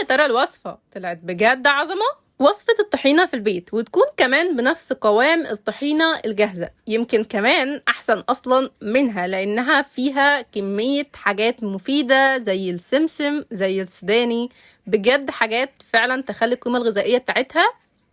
ترى الوصفة طلعت بجد عظمة؟ وصفة الطحينة في البيت وتكون كمان بنفس قوام الطحينة الجاهزة، يمكن كمان أحسن أصلا منها لأنها فيها كمية حاجات مفيدة زي السمسم زي السوداني، بجد حاجات فعلا تخلي القيمة الغذائية بتاعتها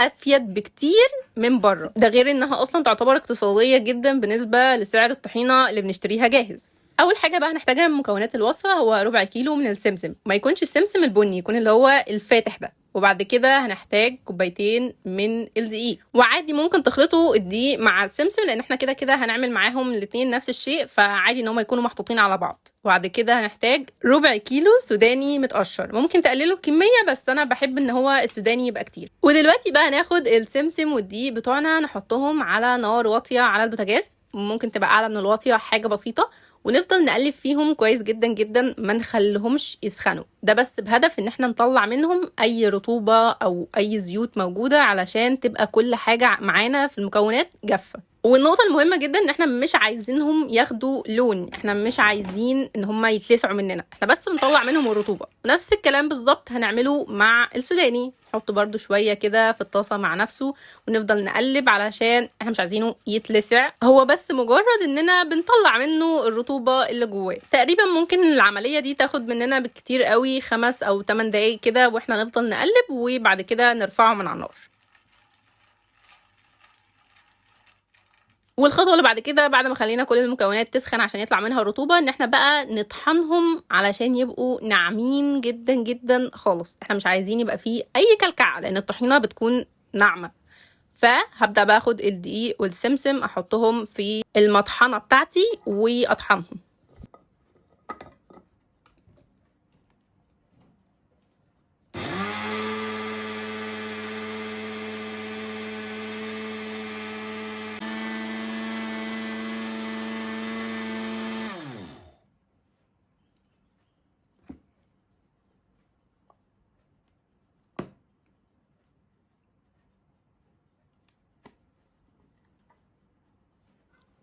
أفيد بكتير من بره. ده غير إنها أصلا تعتبر اقتصادية جدا بالنسبة لسعر الطحينة اللي بنشتريها جاهز. اول حاجه بقى هنحتاجها من مكونات الوصفه هو ربع كيلو من السمسم، ما يكونش السمسم البني، يكون اللي هو الفاتح ده. وبعد كده هنحتاج كوبايتين من الدقيق، وعادي ممكن تخلطوا الدقيق مع السمسم لان احنا كده كده هنعمل معاهم الاتنين نفس الشيء، فعادي ان هم يكونوا محطوطين على بعض. وبعد كده هنحتاج ربع كيلو سوداني متقشر، ممكن تقللوا الكميه بس انا بحب ان هو السوداني يبقى كتير. ودلوقتي بقى ناخد السمسم والدقيق بتوعنا نحطهم على نار واطيه على البوتاجاز، ممكن تبقى اعلى من الواطيه حاجه بسيطه، ونفضل نقلب فيهم كويس جدا جدا، ما نخليهمش يسخنوا، ده بس بهدف ان احنا نطلع منهم اي رطوبة او اي زيوت موجودة علشان تبقى كل حاجة معانا في المكونات جافة. والنقطة المهمة جدا ان احنا مش عايزينهم ياخدوا لون، احنا مش عايزين ان هم يتلسعوا مننا، احنا بس بنطلع منهم الرطوبة. نفس الكلام بالظبط هنعمله مع السوداني، نحط برضو شوية كده في الطاسة مع نفسه ونفضل نقلب علشان احنا مش عايزينه يتلسع، هو بس مجرد اننا بنطلع منه الرطوبة اللي جواه. تقريبا ممكن العملية دي تاخد مننا بالكتير قوي 5 أو 8 دقايق كده واحنا نفضل نقلب، وبعد كده نرفعه من على النار. والخطوه اللي بعد كده بعد ما خلينا كل المكونات تسخن عشان يطلع منها الرطوبه، ان احنا بقى نطحنهم علشان يبقوا ناعمين جدا جدا خالص، احنا مش عايزين يبقى فيه اي كلكعه لان الطحينه بتكون ناعمه. فهبدا بقى اخد الدقيق والسمسم احطهم في المطحنه بتاعتي واطحنهم.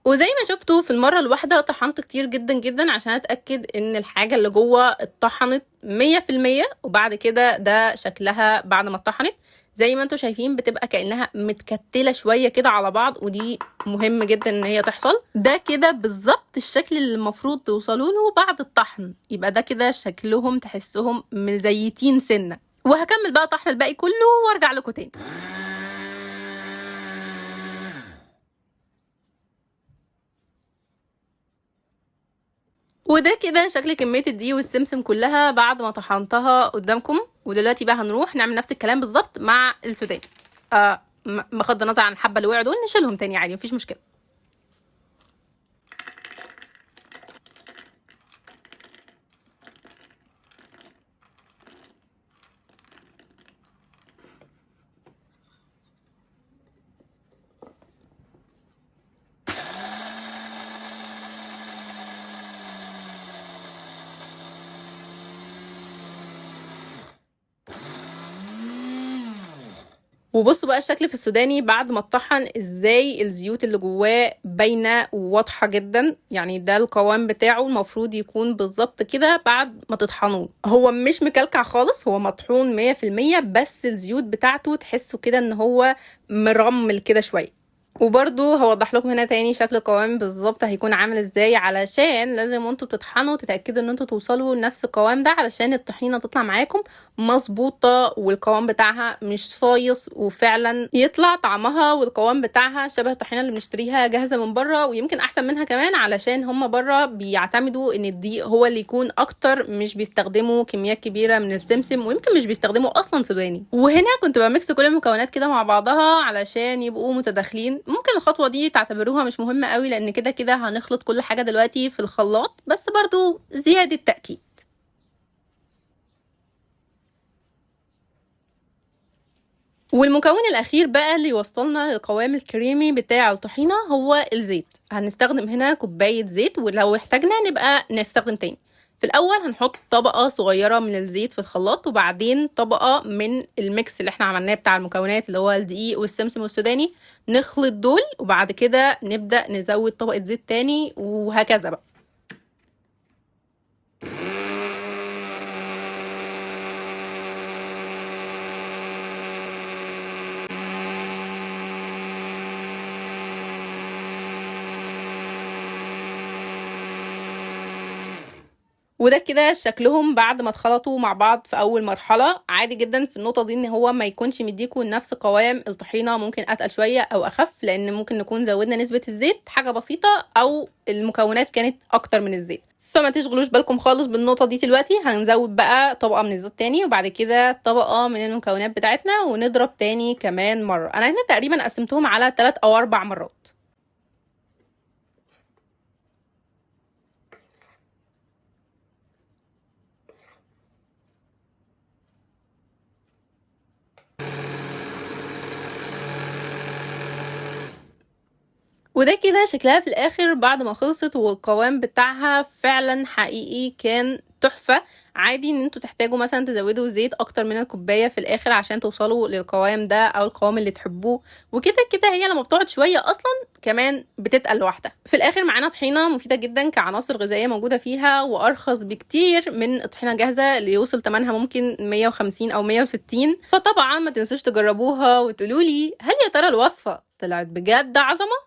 وزي ما شفتوا في المرة الواحدة طحنت كتير جدا جدا عشان اتأكد ان الحاجة اللي جوه اتطحنت 100%. وبعد كده ده شكلها بعد ما اتطحنت، زي ما انتوا شايفين بتبقى كأنها متكتلة شوية كده على بعض، ودي مهم جدا ان هي تحصل. ده كده بالظبط الشكل اللي المفروض توصلوا له بعد الطحن، يبقى ده كده شكلهم تحسهم مزيتين سنة. وهكمل بقى طحن الباقي كله وارجع لكم تاني. وده كده شكل كمية الدقيق والسمسم كلها بعد ما طحنتها قدامكم. ودلوقتي بقى هنروح نعمل نفس الكلام بالظبط مع السوداني. بغض النظر عن الحبة اللي وقعوا دول نشيلهم تاني عادي مفيش مشكلة. وبصوا بقى الشكل في السوداني بعد ما اتطحن ازاي الزيوت اللي جواه باينه وواضحه جدا، يعني ده القوام بتاعه المفروض يكون بالظبط كده بعد ما تطحنوه. هو مش مكلكع خالص، هو مطحون 100%، بس الزيوت بتاعته تحسوا كده ان هو مرمل كده شويه. وبرضو هوضح لكم هنا تاني شكل القوام بالظبط هيكون عامل ازاي، علشان لازم وانتوا بتطحنوا تتاكدوا ان انتوا توصلوا لنفس القوام ده علشان الطحينه تطلع معاكم مظبوطه والقوام بتاعها مش صايص، وفعلا يطلع طعمها والقوام بتاعها شبه الطحينه اللي بنشتريها جاهزه من بره، ويمكن احسن منها كمان علشان هم بره بيعتمدوا ان الدقيق هو اللي يكون اكتر، مش بيستخدموا كميات كبيره من السمسم، ويمكن مش بيستخدموا اصلا سوداني. وهنا كنت بميكس كل المكونات كده مع بعضها علشان يبقوا متداخلين. ممكن الخطوه دي تعتبروها مش مهمه قوي لان كده كده هنخلط كل حاجه دلوقتي في الخلاط، بس برضو زياده تاكيد. والمكون الاخير بقى اللي يوصلنا للقوام الكريمي بتاع الطحينه هو الزيت. هنستخدم هنا كوبايه زيت، ولو احتاجنا نبقى نستخدم تاني. في الاول هنحط طبقه صغيره من الزيت في الخلاط، وبعدين طبقه من الميكس اللي احنا عملناه بتاع المكونات اللي هو الدقيق والسمسم والسوداني، نخلط دول، وبعد كده نبدا نزود طبقه زيت تاني، وهكذا بقى. وده كده شكلهم بعد ما اتخلطوا مع بعض في اول مرحله. عادي جدا في النقطه دي ان هو ما يكونش مديكوا نفس قوام الطحينه، ممكن اتقل شويه او اخف، لان ممكن نكون زودنا نسبه الزيت حاجه بسيطه او المكونات كانت اكتر من الزيت. فما تشغلوش بالكم خالص بالنقطه دي دلوقتي. هنزود بقى طبقه من الزيت تاني، وبعد كده طبقه من المكونات بتاعتنا، ونضرب تاني كمان مره. انا هنا تقريبا قسمتهم على 3 أو 4 مرات. وده كده شكلها في الاخر بعد ما خلصت، والقوام بتاعها فعلا حقيقي كان تحفة. عادي ان انتوا تحتاجوا مثلا تزودوا زيت اكتر من الكوباية في الاخر عشان توصلوا للقوام ده او القوام اللي تحبوه. وكده كده هي لما بتقعد شوية اصلا كمان بتتقل لوحدها. في الاخر معانا طحينة مفيدة جدا كعناصر غذائية موجودة فيها، وارخص بكتير من الطحينة جاهزة اللي يوصل تمنها ممكن 150 او 160. فطبعا ما تنسوش تجربوها وتقولولي هل يا ترى الوصفة طلعت بجد عظمة.